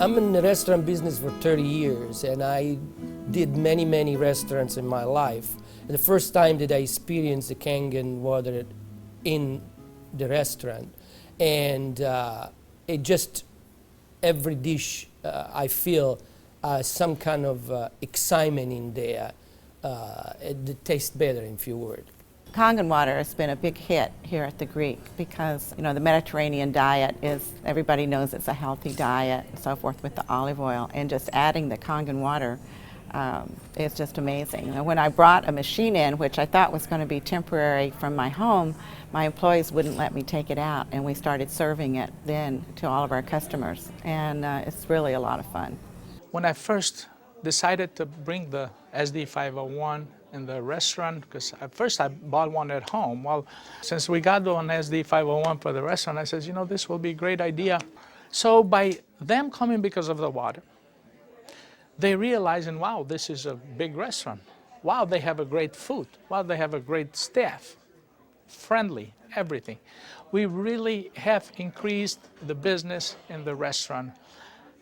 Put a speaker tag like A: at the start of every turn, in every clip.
A: I'm in the restaurant business for 30 years, and I did many restaurants in my life. And the first time that I experienced the Kangen water in the restaurant, and it just, every dish I feel some kind of excitement in there. It tastes better, in few words.
B: Kangen water has been a big hit here at the Greek because, you know, the Mediterranean diet is, everybody knows it's a healthy diet and so forth with the olive oil, and just adding the Kangen water is just amazing. And when I brought a machine in, which I thought was going to be temporary from my home, my employees wouldn't let me take it out, and we started serving it then to all of our customers, and it's really a lot of fun.
C: When I first decided to bring the SD501 in the restaurant, because at first I bought one at home. Well, since we got one SD501 for the restaurant, I said, you know, this will be a great idea. So by them coming because of the water, they realizing, wow, this is a big restaurant. Wow, they have a great food. Wow, they have a great staff, friendly, everything. We really have increased the business in the restaurant.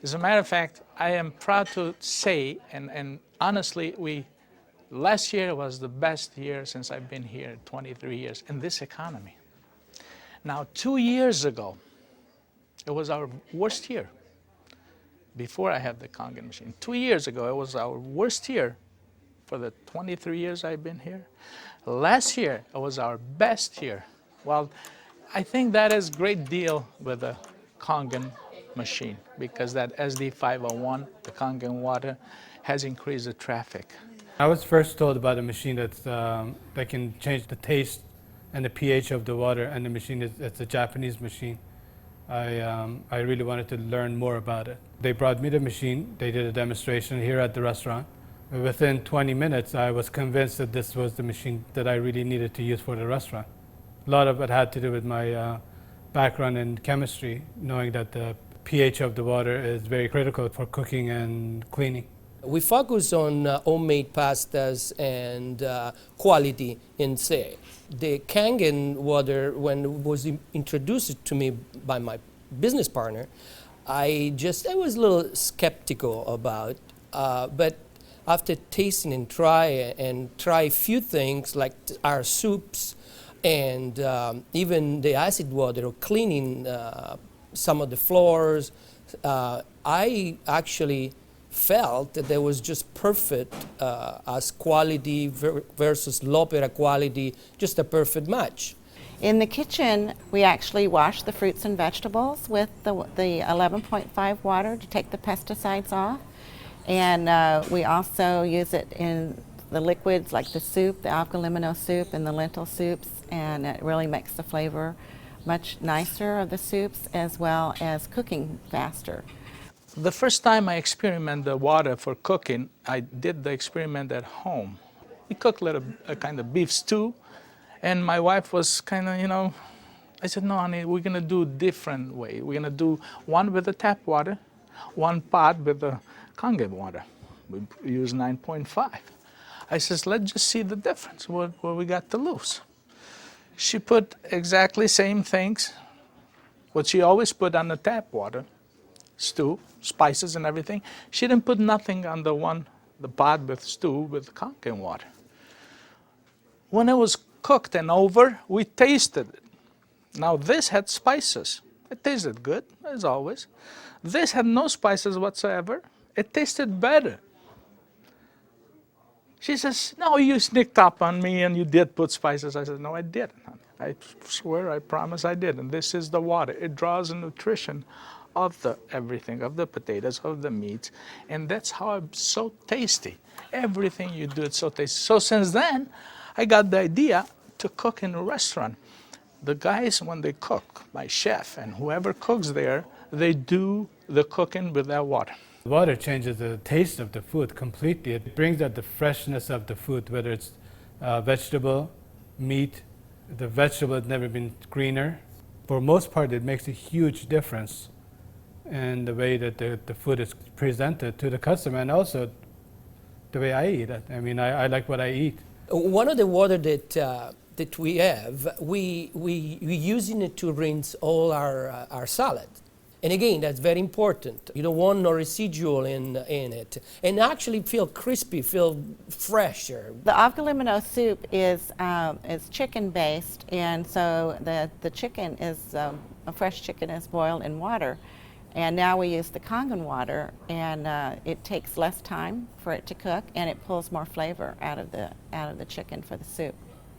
C: As a matter of fact, I am proud to say, and honestly, last year was the best year since I've been here, 23 years, in this economy. Now, 2 years ago, it was our worst year, before I had the Kangen machine. 2 years ago, it was our worst year for the 23 years I've been here. Last year, it was our best year. Well, I think that is a great deal with the Kangen machine, because that SD501, the Kangen water, has increased the traffic.
D: I was first told about a machine that can change the taste and the pH of the water, and the machine it's a Japanese machine. I really wanted to learn more about it. They brought me the machine, they did a demonstration here at the restaurant. Within 20 minutes, I was convinced that this was the machine that I really needed to use for the restaurant. A lot of it had to do with my background in chemistry, knowing that the pH of the water is very critical for cooking and cleaning.
A: We focus on homemade pastas and quality in say. The Kangen water, when it was introduced to me by my business partner, I was a little skeptical about, but after tasting and try a few things like our soups and even the acid water or cleaning some of the floors, I actually felt that there was just perfect as quality versus L'Opera quality, just a perfect match.
B: In the kitchen, we actually wash the fruits and vegetables with the 11.5 water to take the pesticides off. And we also use it in the liquids like the soup, the algalimino soup and the lentil soups, and it really makes the flavor much nicer of the soups, as well as cooking faster.
C: The first time I experimented the water for cooking, I did the experiment at home. We cooked a kind of beef stew, and my wife was kind of, you know, I said, no, honey, we're going to do a different way. We're going to do one with the tap water, one pot with the Kangen water. We use 9.5. I says, let's just see the difference, what we got to lose. She put exactly same things, what she always put on the tap water, stew, spices and everything. She didn't put nothing on the pot with stew with Kangen water. When it was cooked and over, we tasted it. Now this had spices. It tasted good, as always. This had no spices whatsoever. It tasted better. She says, no, you sneaked up on me and you did put spices. I said, no, I didn't, honey. I swear, I promise I did. And this is the water. It draws the nutrition of the everything, of the potatoes, of the meats. And that's how it's so tasty. Everything you do, it's so tasty. So since then, I got the idea to cook in a restaurant. The guys, when they cook, my chef and whoever cooks there, they do the cooking with that water.
D: Water changes the taste of the food completely. It brings out the freshness of the food, whether it's vegetable, meat. The vegetable has never been greener. For most part, it makes a huge difference in the way that the food is presented to the customer, and also the way I eat it. I mean, I like what I eat.
A: One of the water that we have, we using it to rinse all our salad. And again, that's very important. You don't want no residual in it. And actually feel crispy, feel fresher.
B: The avgalimino soup is chicken-based, and so the chicken is, a fresh chicken is boiled in water. And now we use the Kangen water, and it takes less time for it to cook, and it pulls more flavor out of the chicken for the soup.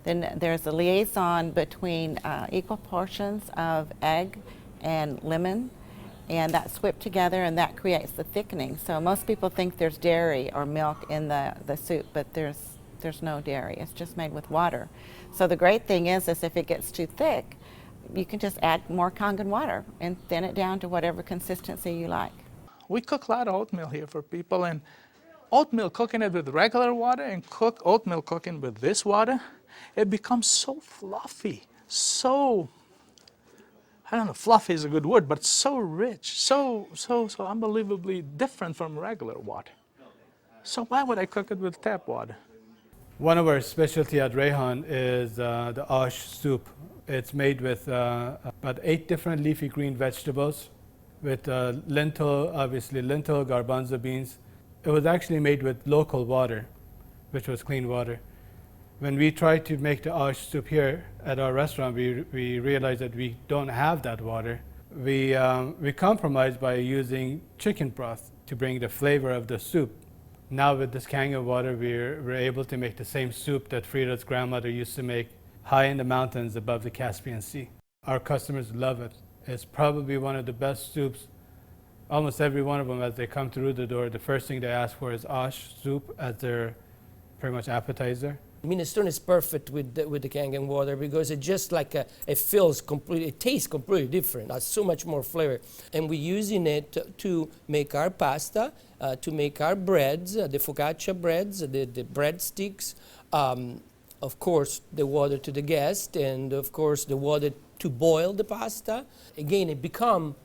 B: Then there's a liaison between equal portions of egg and lemon, and that's whipped together, and that creates the thickening. So most people think there's dairy or milk in the soup, but there's no dairy. It's just made with water. So the great thing is if it gets too thick, you can just add more Kangen water and thin it down to whatever consistency you like.
C: We cook a lot of oatmeal here for people, and oatmeal, cooking it with regular water and oatmeal cooking with this water, it becomes so fluffy, so, I don't know, fluffy is a good word, but so rich, so unbelievably different from regular water. So why would I cook it with tap water?
D: One of our specialty at Rehan is the ash soup. It's made with about 8 different leafy green vegetables, with lentil, obviously lentil, garbanzo beans. It was actually made with local water, which was clean water. When we tried to make the ash soup here at our restaurant, we realized that we don't have that water. We compromised by using chicken broth to bring the flavor of the soup. Now with this Kangen water, we're able to make the same soup that Frida's grandmother used to make high in the mountains above the Caspian Sea. Our customers love it. It's probably one of the best soups. Almost every one of them, as they come through the door, the first thing they ask for is ash soup as their pretty much appetizer.
A: Minestrone is perfect with the Kangen water because it just like it feels completely, it tastes completely different. It has so much more flavor. And we're using it to make our pasta, to make our breads, the focaccia breads, the breadsticks. Of course, the water to the guest, and of course, the water to boil the pasta. Again, it become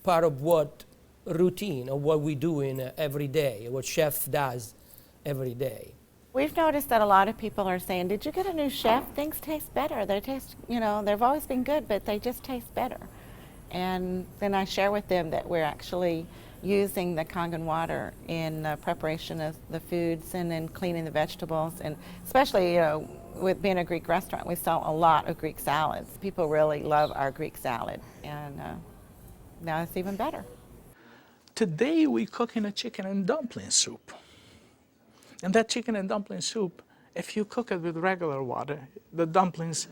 A: part of what routine of what we do in every day, what chef does every day.
B: We've noticed that a lot of people are saying, did you get a new chef? Things taste better. They taste, they've always been good, but they just taste better. And then I share with them that we're actually using the Kangen water in preparation of the foods and in cleaning the vegetables. And especially, with being a Greek restaurant, we sell a lot of Greek salads. People really love our Greek salad, and now it's even better.
C: Today we're cooking a chicken and dumpling soup. And that chicken and dumpling soup, if you cook it with regular water, the dumplings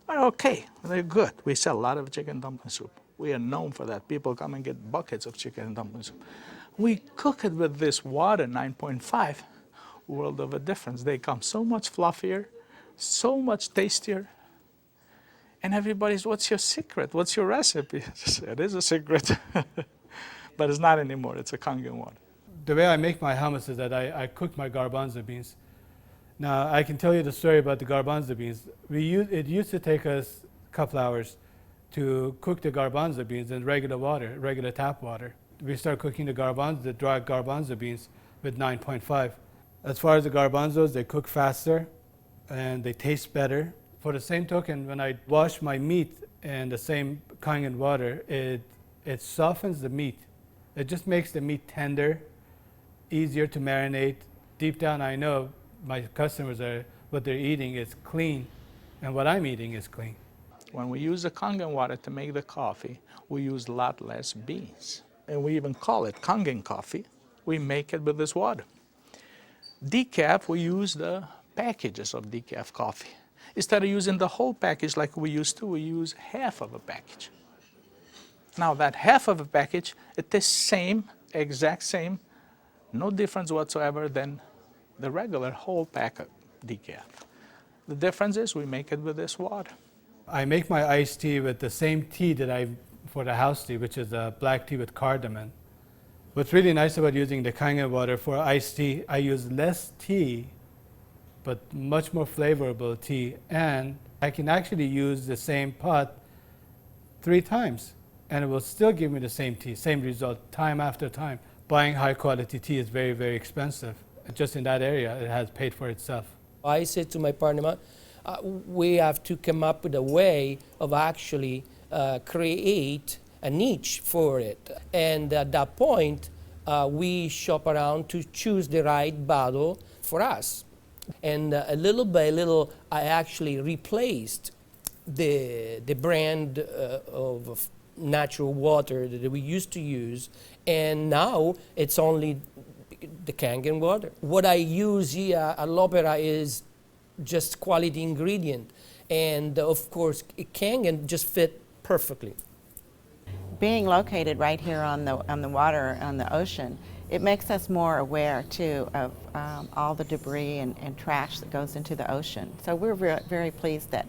C: are okay, they're good. We sell a lot of chicken dumpling soup. We are known for that. People come and get buckets of chicken and dumpling soup. We cook it with this water, 9.5, world of a difference. They come so much fluffier, so much tastier. And everybody's, what's your secret? What's your recipe? It is a secret, but it's not anymore. It's a Kangen water.
D: The way I make my hummus is that I cook my garbanzo beans. Now, I can tell you the story about the garbanzo beans. It used to take us a couple hours to cook the garbanzo beans in regular water, regular tap water. We start cooking the dry garbanzo beans with 9.5. As far as the garbanzos, they cook faster and they taste better. For the same token, when I wash my meat in the same Kangen water, it softens the meat. It just makes the meat tender, easier to marinate. Deep down, I know my customers what they're eating is clean, and what I'm eating is clean.
C: When we use the Kangen water to make the coffee, we use a lot less beans. And we even call it Kangen coffee. We make it with this water. Decaf, we use the packages of decaf coffee. Instead of using the whole package like we used to, we use half of a package. Now that half of a package, it is same, exact same, no difference whatsoever than the regular whole pack of decaf. The difference is we make it with this water.
D: I make my iced tea with the same tea that for the house tea, which is a black tea with cardamom. What's really nice about using the Kangen water for iced tea, I use less tea, but much more flavorful tea, and I can actually use the same pot 3 times, and it will still give me the same tea, same result, time after time. Buying high quality tea is very, very expensive. Just in that area, it has paid for itself.
A: I said to my partner, we have to come up with a way of actually create a niche for it. And at that point, we shop around to choose the right bottle for us. And little by little, I actually replaced the brand of natural water that we used to use, and now it's only the Kangen water. What I use here at L'Opera is just quality ingredient, and of course, Kangen just fit perfectly.
B: Being located right here on the water, on the ocean, it makes us more aware too of all the debris and trash that goes into the ocean. So we're very pleased that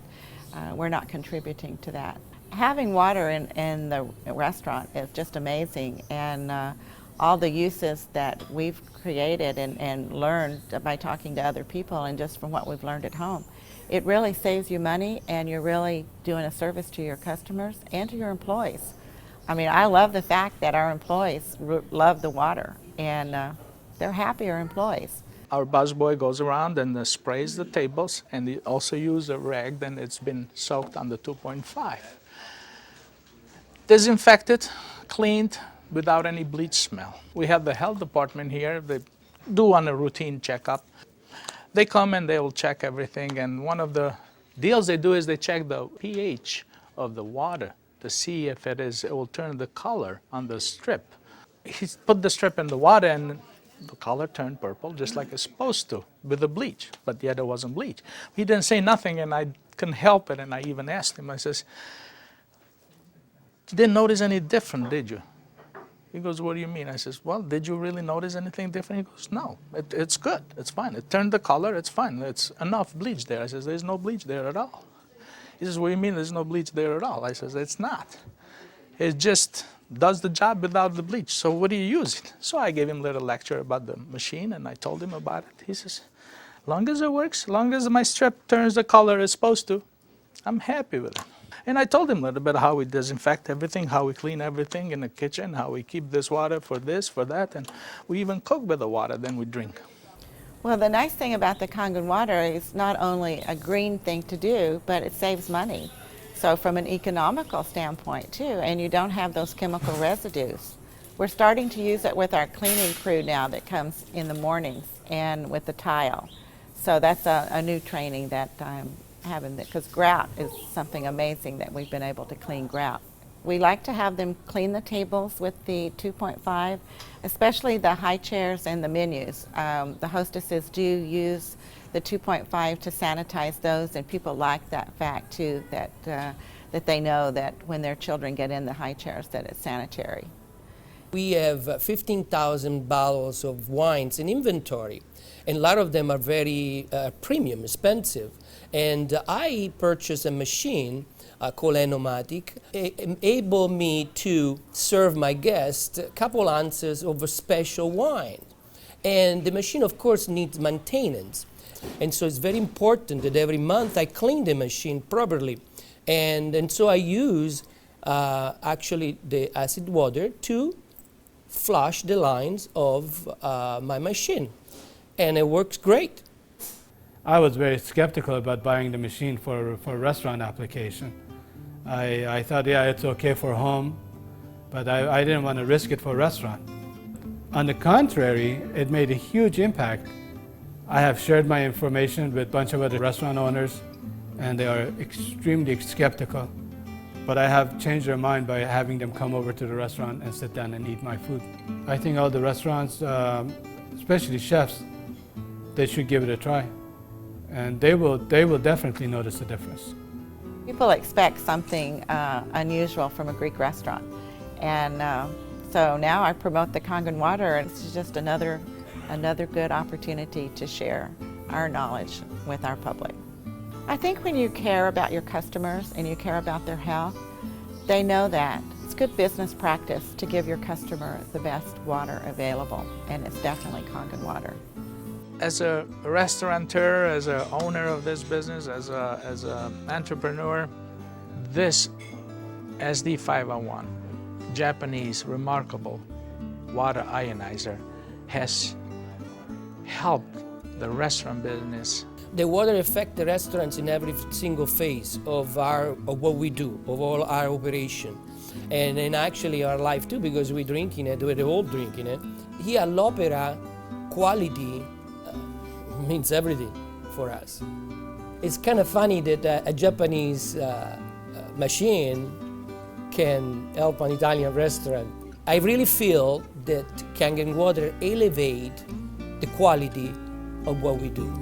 B: we're not contributing to that. Having water in the restaurant is just amazing, and all the uses that we've created and learned by talking to other people and just from what we've learned at home, it really saves you money, and you're really doing a service to your customers and to your employees. I mean, I love the fact that our employees love the water, and they're happier employees.
C: Our busboy goes around and sprays the tables, and he also uses a rag, then it's been soaked on the 2.5. Disinfected, cleaned, without any bleach smell. We have the health department here. They do on a routine checkup. They come and they will check everything, and one of the deals they do is they check the pH of the water to see if it will turn the color on the strip. He put the strip in the water and the color turned purple, just like it's supposed to, with the bleach, but yet it wasn't bleach. He didn't say nothing, and I couldn't help it, and I even asked him, I says, "You didn't notice any different, did you?" He goes, "What do you mean?" I says, "Well, did you really notice anything different?" He goes, "No, it's good, it's fine. It turned the color, it's fine. It's enough bleach there." I says, "There's no bleach there at all." He says, "What do you mean there's no bleach there at all?" I says, "It's not. It just does the job without the bleach. So what do you use it?" So I gave him a little lecture about the machine, and I told him about it. He says, "Long as it works, long as my strip turns the color it's supposed to, I'm happy with it." And I told him a little bit how we disinfect everything, how we clean everything in the kitchen, how we keep this water for this, for that, and we even cook with the water, then we drink.
B: Well, the nice thing about the Kangen water is not only a green thing to do, but it saves money. So from an economical standpoint too, and you don't have those chemical residues. We're starting to use it with our cleaning crew now that comes in the mornings and with the tile. So that's a new training that I'm having, because grout is something amazing that we've been able to clean grout. We like to have them clean the tables with the 2.5, especially the high chairs and the menus. The hostesses do use the 2.5 to sanitize those, and people like that fact too, that they know that when their children get in the high chairs that it's sanitary.
A: We have 15,000 bottles of wines in inventory, and a lot of them are very premium, expensive. And I purchased a machine called Enagic, able me to serve my guests a couple ounces of a special wine. And the machine, of course, needs maintenance. And so it's very important that every month I clean the machine properly. And so I use actually the acid water to flush the lines of my machine. And it works great.
D: I was very skeptical about buying the machine for restaurant application. I thought, yeah, it's okay for home, but I didn't want to risk it for restaurant. On the contrary, it made a huge impact. I have shared my information with a bunch of other restaurant owners, and they are extremely skeptical. But I have changed their mind by having them come over to the restaurant and sit down and eat my food. I think all the restaurants, especially chefs, they should give it a try. And they will definitely notice the difference.
B: People expect something unusual from a Greek restaurant. And so now I promote the Kangen water, and it's just another good opportunity to share our knowledge with our public. I think when you care about your customers and you care about their health, they know that. It's good business practice to give your customer the best water available, and it's definitely Kangen water.
C: As a restaurateur, as an owner of this business, as an entrepreneur, this SD501, Japanese remarkable water ionizer, has helped the restaurant business.
A: The water affects the restaurants in every single phase of what we do, of all our operation. And actually our life too, because we're drinking it, we're all drinking it. Here at l'Opera, quality means everything for us. It's kind of funny that a Japanese machine can help an Italian restaurant. I really feel that Kangen water elevate the quality of what we do.